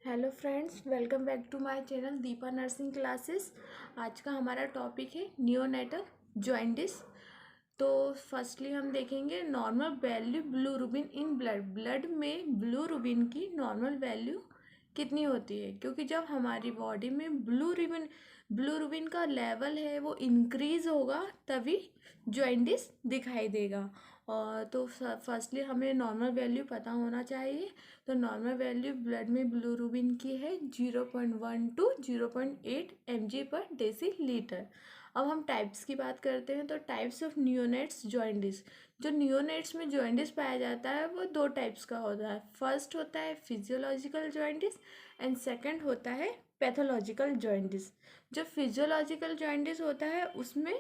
Hello friends, welcome back to my channel Deepa nursing classes. आज का हमारा टॉपिक है नियोनेटल जॉइंटिस। तो फर्स्टली हम देखेंगे normal value bilirubin in blood. Blood में ब्लूरुबिन की नॉर्मल वैल्यू कितनी होती है, क्योंकि जब हमारी बॉडी में ब्लूरुबिन का लेवल है वो इंक्रीज होगा तभी जॉइंटिस दिखाई देगा। और तो फर्स्टली हमें नॉर्मल वैल्यू पता होना चाहिए। तो नॉर्मल वैल्यू ब्लड में ब्लूरुबिन की है 0.1 टू 0.8 mg/dL। अब हम टाइप्स की बात करते हैं। तो टाइप्स ऑफ नियोनेट्स जॉइंटिस। जो नियोनेट्स में जॉइंटिस पाया जाता है वो दो टाइप्स का होता है। फर्स्ट होता है फिजियोलॉजिकल जॉइंटिस एंड सेकंड होता है पैथोलॉजिकल जॉइंटिस। जो फिजियोलॉजिकल जॉइंटिस होता है उसमें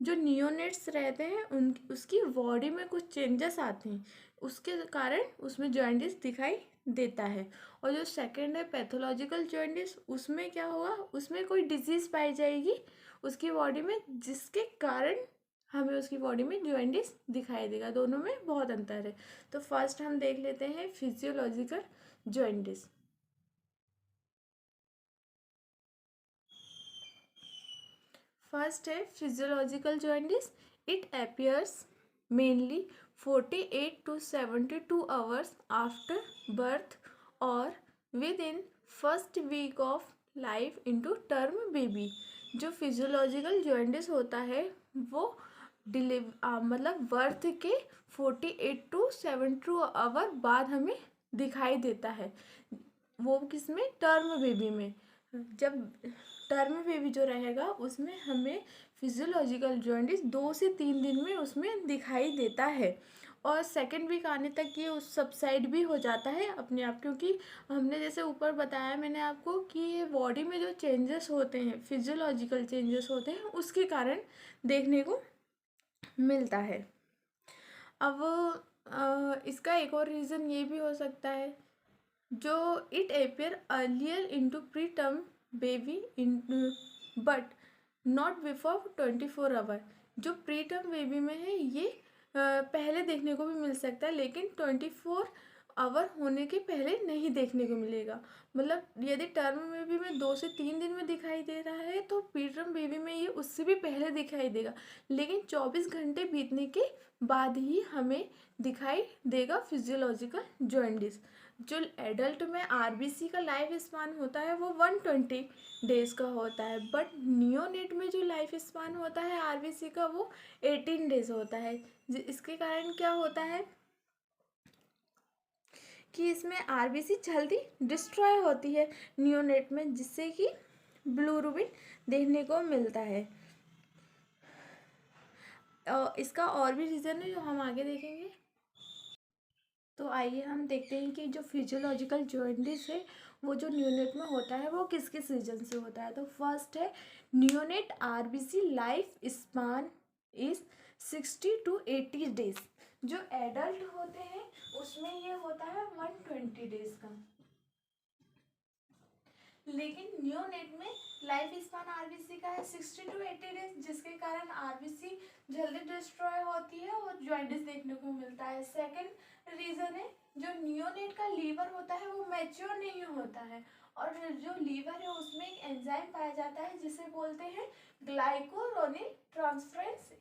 जो नियोनेट्स रहते हैं उन उसकी बॉडी में कुछ चेंजेस आते हैं, उसके कारण उसमें जॉइंटिस दिखाई देता है। और जो सेकंड है पैथोलॉजिकल जॉइंटिस, उसमें क्या होगा, उसमें कोई डिजीज़ पाई जाएगी उसकी बॉडी में जिसके कारण हमें उसकी बॉडी में जॉइंटिस दिखाई देगा। दोनों में बहुत अंतर है। तो फर्स्ट हम देख लेते हैं फिजियोलॉजिकल जॉइंटिस। फर्स्ट है physiological jaundice. It appears mainly 48 to 72 hours after birth or within first week of life into term baby। जो फिजियोलॉजिकल जॉइंटिस होता है वो मतलब बर्थ के 48 टू 72 आवर बाद हमें दिखाई देता है। वो किसमें, टर्म बेबी में। जब टर्म बेबी जो रहेगा उसमें हमें फिजियोलॉजिकल जॉइंटिस 2 से 3 दिन में उसमें दिखाई देता है। और सेकेंड वीक आने तक ये उस सबसाइड भी हो जाता है अपने आप, क्योंकि हमने जैसे ऊपर बताया मैंने आपको कि ये बॉडी में जो चेंजेस होते हैं, फिजियोलॉजिकल चेंजेस होते हैं, उसके कारण देखने को मिलता है। अब इसका एक और रीज़न ये भी हो सकता है, जो it appear earlier into preterm baby in but not before 24 hour. जो प्री टर्म बेबी में है ये पहले देखने को भी मिल सकता है, लेकिन 24 आवर होने के पहले नहीं देखने को मिलेगा। मतलब यदि टर्म बेबी में 2 से 3 दिन में दिखाई दे रहा है तो प्री टर्म बेबी में ये उससे भी पहले दिखाई देगा, लेकिन 24 घंटे बीतने के बाद ही हमें दिखाई देगा फिजियोलॉजिकल जॉइंटिस। जो एडल्ट में आरबीसी का लाइफ स्पान होता है वो 120 डेज का होता है, बट नियोनेट में जो लाइफ स्पान होता है आरबीसी का वो 18 डेज होता है। इसके कारण क्या होता है कि इसमें आरबीसी जल्दी डिस्ट्रॉय होती है नियोनेट में, जिससे कि ब्लूरुबिन देखने को मिलता है। इसका और भी रीज़न है जो हम आगे देखेंगे। तो आइए हम देखते हैं कि जो फिजियोलॉजिकल जॉइंटिस है वो जो नियोनेट में होता है वो किस किस रीजन से होता है। तो फर्स्ट है neonate RBC life span is 60 to 80 days. जो एडल्ट होते हैं उसमें ये होता है 120 डेज का, लेकिन नियोनेट में लाइफ स्पान आरबीसी का है 60 to 80 डेज, जिसके कारण आरबीसी जल्दी डिस्ट्रॉय होती है और जॉइंटिस देखने को मिलता है। सेकंड रीजन है जो नियोनेट का लीवर होता है वो मैच्योर नहीं होता है, और जो लीवर है उसमें एक एंजाइम पाया जाता है जिसे बोलते हैं ग्लाइकोरोनिल ट्रांसफरेंस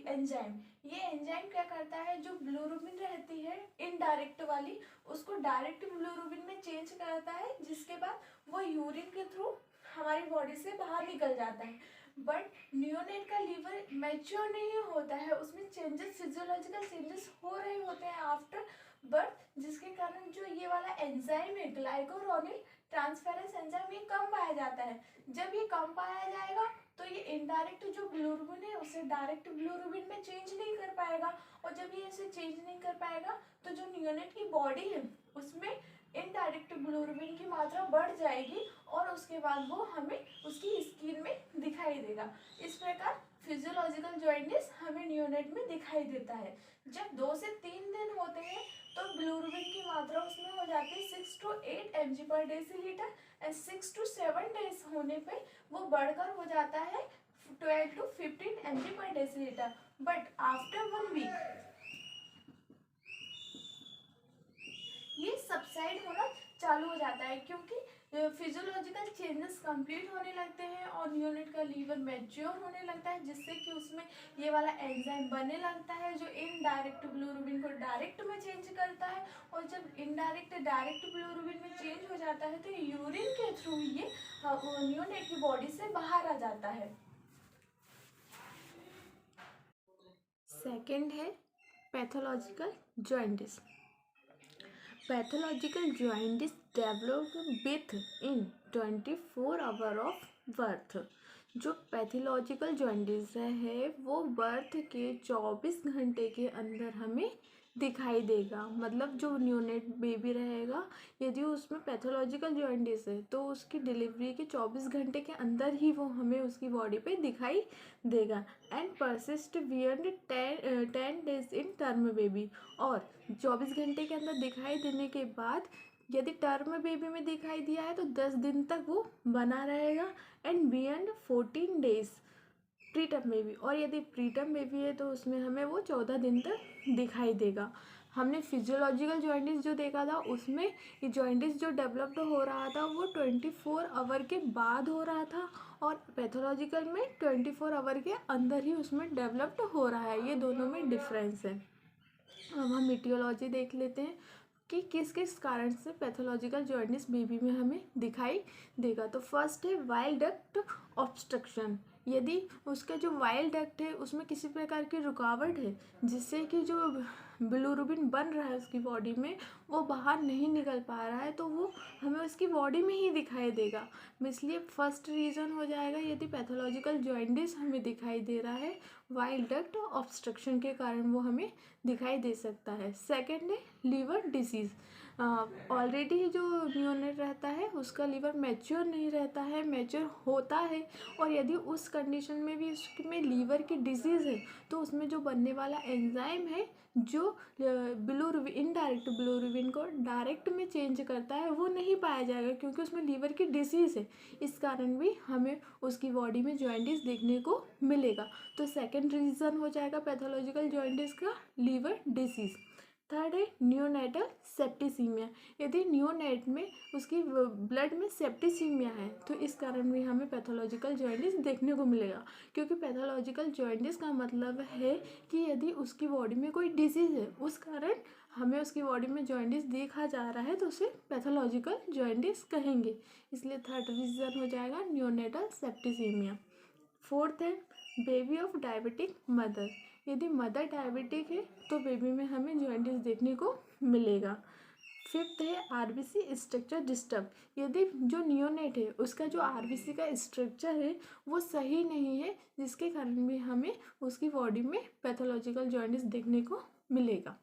एंजाइम। ये एंजाइम क्या करता है, जो ब्लूरुबिन रहती है इनडायरेक्ट वाली उसको डायरेक्ट ब्लूरुबिन में चेंज करता है, जिसके बाद वो यूरिन के थ्रू हमारी बॉडी से बाहर निकल जाता है। बट नियोनेट का लीवर मैच्योर नहीं होता है, उसमें चेंजेस, फिजियोलॉजिकल चेंजेस हो रहे होते हैं आफ्टर बर्थ, जिसके कारण जो ये वाला एंजाइम है ग्लाइकोरोनिल ट्रांसफेरेंस एंजाइम ये कम पाया जाता है। जब ये कम पाया जाएगा तो ये इनडायरेक्ट जो ब्लूरुबिन है उसे डायरेक्ट ब्लूरुबिन में चेंज नहीं कर पाएगा, और जब ये इसे चेंज नहीं कर पाएगा तो जो नियोनेट की बॉडी है उसमें इनडायरेक्ट ब्लूरुबिन की मात्रा बढ़ जाएगी और उसके बाद वो हमें उसकी स्किन में दिखाई देगा। इस प्रकार फिजियोलॉजिकल जॉइंटिस हमें नियोनेट में दिखाई देता है। जब 2 से 3 दिन होते हैं तो ब्लूरुबिन की मात्रा उसमें हो जाती है 6 to 8 mg/dL, and 6 to 7 days होने पे वो बढ़कर हो जाता है 12 to 15 mg/dL। But after 1 week ये सबसाइड होना चालू हो जाता है, क्योंकि फिजियोलॉजिकल चेंजेस कंप्लीट होने लगते हैं और न्यूनेट का लीवर मैच्योर होने लगता है, जिससे कि उसमें ये वाला एंजाइम बनने लगता है जो इनडायरेक्ट बिलिरुबिन को डायरेक्ट में चेंज करता है। और जब इनडायरेक्ट डायरेक्ट बिलिरुबिन में चेंज हो जाता है तो यूरिन के थ्रू ये न्यूनेट की बॉडी से बाहर आ जाता है। सेकेंड है pathological jaundice. Pathological jaundice develop with in 24 hour of birth. जो पैथोलॉजिकल जॉइंटिस है वो बर्थ के 24 घंटे के अंदर हमें दिखाई देगा। मतलब जो न्यूनेट बेबी रहेगा यदि उसमें पैथोलॉजिकल जॉइंटिस है तो उसकी डिलीवरी के 24 घंटे के अंदर ही वो हमें उसकी बॉडी पे दिखाई देगा। And persist beyond 10 days in term baby. और 24 घंटे के अंदर दिखाई देने के बाद यदि टर्म बेबी में दिखाई दिया है तो 10 दिन तक वो बना रहेगा। And beyond 14 days preterm baby. और यदि प्रीटर्म बेबी है तो उसमें हमें वो 14 दिन तक दिखाई देगा। हमने फिजियोलॉजिकल जॉइंटिस जो देखा था उसमें ये जॉइंटिस जो डेवलप्ड हो रहा था वो 24 आवर के बाद हो रहा था, और पैथोलॉजिकल में 24 आवर के अंदर ही उसमें डेवलप्ड हो रहा है। ये दोनों में डिफरेंस है। अब हम मीटियोलॉजी देख लेते हैं कि किस किस कारण से पैथोलॉजिकल जॉइंटिस बेबी में हमें दिखाई देगा। तो फर्स्ट है वाइल डक्ट ऑब्स्ट्रक्शन। यदि उसका जो वाइल डक्ट है उसमें किसी प्रकार की रुकावट है जिससे कि जो बिलिरुबिन बन रहा है उसकी बॉडी में वो बाहर नहीं निकल पा रहा है तो वो हमें उसकी बॉडी में ही दिखाई देगा। इसलिए फर्स्ट रीज़न हो जाएगा यदि पैथोलॉजिकल जॉइंटिस हमें दिखाई दे रहा है वाइल डक्ट ऑब्स्ट्रक्शन के कारण वो हमें दिखाई दे सकता है। सेकेंड है लीवर डिसीज़। ऑलरेडी जो न्यूनेट रहता है उसका लीवर मैच्योर नहीं रहता है, मैच्योर होता है, और यदि उस कंडीशन में भी उसमें लीवर की डिजीज़ है तो उसमें जो बनने वाला एंजाइम है जो बिलिरुबिन इनडायरेक्ट बिलिरुबिन को डायरेक्ट में चेंज करता है वो नहीं पाया जाएगा क्योंकि उसमें लीवर की डिसीज़ है। इस कारण भी हमें उसकी बॉडी में जॉइंटिस देखने को मिलेगा। तो सेकंड रीज़न हो जाएगा पैथोलॉजिकल जॉइंटिस का लीवर डिसीज़। थर्ड है न्यूनेटल सेप्टिसीमिया। यदि न्यूनेट में उसकी ब्लड में सेप्टिसीमिया है तो इस कारण भी हमें पैथोलॉजिकल जॉइंटिस देखने को मिलेगा, क्योंकि पैथोलॉजिकल जॉइंटिस का मतलब है कि यदि उसकी बॉडी में कोई डिसीज़ है उस कारण हमें उसकी बॉडी में जॉइंटिस देखा जा रहा है तो उसे पैथोलॉजिकल जॉइंटिस कहेंगे। इसलिए थर्ड रीज़न हो जाएगा न्यूनेटल सेप्टिसीमिया। फोर्थ है बेबी ऑफ डायबिटिक मदर। यदि मदर डायबिटिक है तो बेबी में हमें जॉइंटिस देखने को मिलेगा। फिफ्थ है आरबीसी स्ट्रक्चर डिस्टर्ब। यदि जो नियोनेट है उसका जो आरबीसी का स्ट्रक्चर है वो सही नहीं है जिसके कारण भी हमें उसकी बॉडी में पैथोलॉजिकल जॉइंटिस देखने को मिलेगा।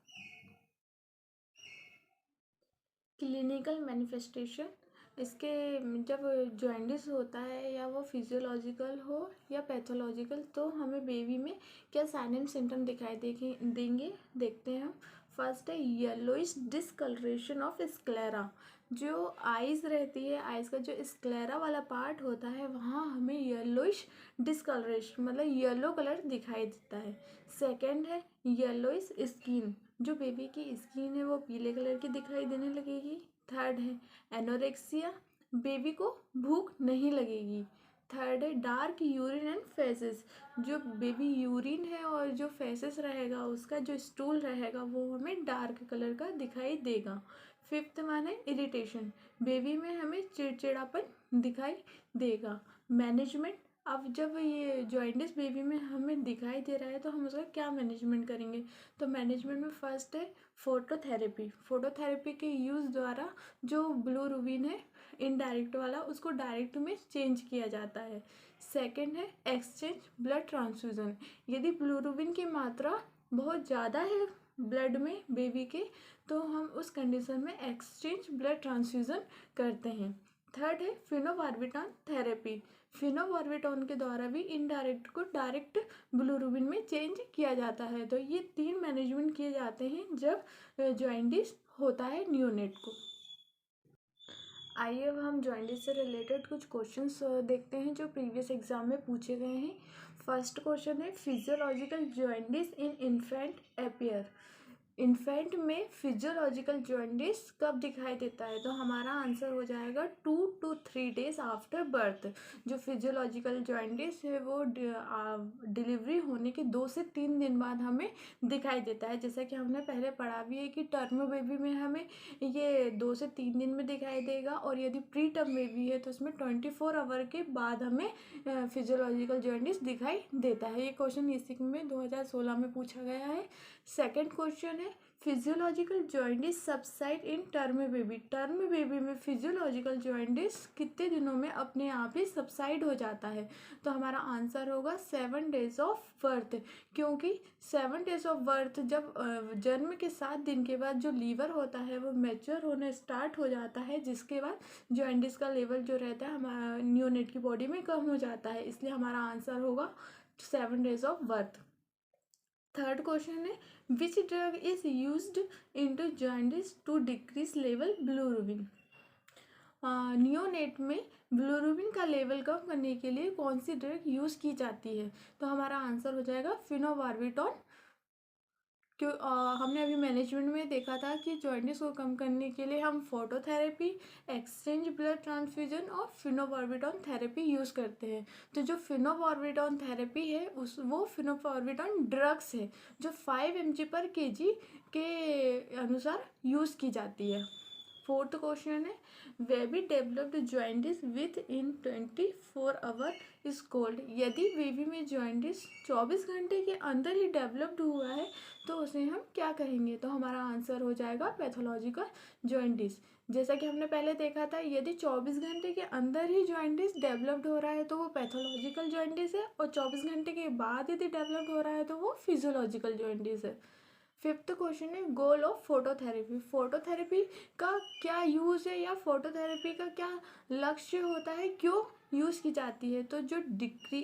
Clinical manifestation. इसके जब जॉइंटिस होता है या वो फिजियोलॉजिकल हो या पैथोलॉजिकल तो हमें बेबी में क्या साइन एंड सिम्टम दिखाई देंगे देखते हैं हम। फर्स्ट है येलोइश डिसकलरेशन ऑफ स्क्लेरा। जो आइज़ रहती है, आइज़ का जो स्क्लेरा वाला पार्ट होता है वहाँ हमें येलोइश डिसकलरेशन मतलब येलो कलर दिखाई देता है। सेकेंड है येलोइश स्किन। जो बेबी की स्किन है वो पीले कलर की दिखाई देने लगेगी। थर्ड है एनोरेक्सिया। बेबी को भूख नहीं लगेगी। थर्ड है डार्क यूरिन एंड फेसेस। जो बेबी यूरिन है और जो फेसेस रहेगा उसका जो स्टूल रहेगा वो हमें डार्क कलर का दिखाई देगा। फिफ्थ वन है इरिटेशन। बेबी में हमें चिड़चिड़ापन दिखाई देगा। मैनेजमेंट। अब जब ये जॉइंटिस बेबी में हमें दिखाई दे रहा है तो हम उसका क्या मैनेजमेंट करेंगे। तो मैनेजमेंट में फर्स्ट है फोटोथेरेपी। फोटोथेरेपी के यूज़ द्वारा जो बिलिरुबिन है इनडायरेक्ट वाला उसको डायरेक्ट में चेंज किया जाता है। सेकंड है एक्सचेंज ब्लड ट्रांसफ्यूज़न। यदि बिलिरुबिन की मात्रा बहुत ज़्यादा है ब्लड में बेबी के तो हम उस कंडीशन में एक्सचेंज ब्लड ट्रांसफ्यूज़न करते हैं। थर्ड है फिनोबार्बिटॉन थेरेपी। फिनोबार्बिटॉन के द्वारा भी इनडायरेक्ट को डायरेक्ट बिलिरुबिन में चेंज किया जाता है। तो ये तीन मैनेजमेंट किए जाते हैं जब जॉइंटिस होता है न्यूनेट को। आइए अब हम जॉइंटिस से रिलेटेड कुछ क्वेश्चंस देखते हैं जो प्रीवियस एग्जाम में पूछे गए हैं। फर्स्ट क्वेश्चन है फिजियोलॉजिकल जॉइंटिस इन इन्फेंट अपीयर। इन्फेंट में फिजियोलॉजिकल जॉइंटिस कब दिखाई देता है? तो हमारा आंसर हो जाएगा 2 to 3 डेज आफ्टर बर्थ। जो फिजियोलॉजिकल जॉइंटिस है वो डिलीवरी होने के 2 से 3 दिन बाद हमें दिखाई देता है। जैसा कि हमने पहले पढ़ा भी है कि टर्म बेबी में हमें ये 2 से 3 दिन में दिखाई देगा, और यदि प्री टर्म बेबी है तो उसमें 24 आवर के बाद हमें फिजियोलॉजिकल जॉइंटिस दिखाई देता है। ये क्वेश्चन इसी में 2016 में पूछा गया है। सेकंड क्वेश्चन है physiological jaundice subside in term baby. Term baby में फिजियोलॉजिकल जॉइंटिस कितने दिनों में अपने आप ही सबसाइड हो जाता है? तो हमारा आंसर होगा 7 डेज ऑफ बर्थ, क्योंकि 7 डेज ऑफ बर्थ जब जन्म के 7 दिन के बाद जो लीवर होता है वो मैच्योर होने स्टार्ट हो जाता है, जिसके बाद जॉइंटिस का लेवल जो रहता है हमारा न्यूनेट की बॉडी में कम हो जाता है। इसलिए हमारा आंसर होगा 7 days of birth. Third question है which drug is used into jaundice to decrease level bilirubin. Neonate में बिलिरुबिन का लेवल कम करने के लिए कौन सी ड्रग यूज़ की जाती है? तो हमारा आंसर हो जाएगा फिनोबार्बिटॉन। क्यों हमने अभी मैनेजमेंट में देखा था कि जॉइंटिस को कम करने के लिए हम फोटोथेरेपी, एक्सचेंज ब्लड ट्रांसफ्यूजन और फिनोबार्बिटॉन थेरेपी यूज़ करते हैं। तो जो फिनोबार्बिटॉन थेरेपी है वो फिनोबार्बिटॉन ड्रग्स है जो 5 mg/kg के अनुसार यूज़ की जाती है। फोर्थ क्वेश्चन है baby developed jaundice with in 24 our is cold. यदि बेबी में जॉइंटिस 24 घंटे के अंदर ही डेवलप्ड हुआ है तो उसे हम क्या कहेंगे? तो हमारा आंसर हो जाएगा पैथोलॉजिकल जॉइंटिस। जैसा कि हमने पहले देखा था यदि 24 घंटे के अंदर ही जॉइंटिस डेवलप्ड हो रहा है तो वो पैथोलॉजिकल जॉइंटिस है, और 24 घंटे के बाद यदि डेवलप्ड हो रहा है तो वो फिजियोलॉजिकल जॉइंटिस है। फिफ्थ क्वेश्चन है गोल ऑफ फोटोथेरेपी। फोटोथेरेपी का क्या यूज़ है या फोटोथेरेपी का क्या लक्ष्य होता है, क्यों यूज़ की जाती है? तो जो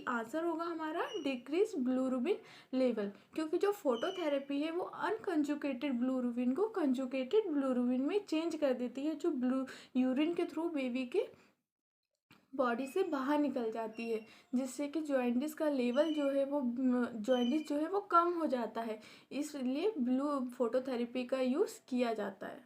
आंसर होगा हमारा डिक्रीज बिलिरुबिन लेवल, क्योंकि जो फोटोथेरेपी है वो अनकंजुकेटेड बिलिरुबिन को कंजुकेटेड बिलिरुबिन में चेंज कर देती है, जो ब्लू यूरिन के थ्रू बेबी के बॉडी से बाहर निकल जाती है, जिससे कि जॉइंटिस का लेवल जो है वो जॉइंटिस जो है वो कम हो जाता है। इसलिए ब्लू फोटोथेरेपी का यूज़ किया जाता है।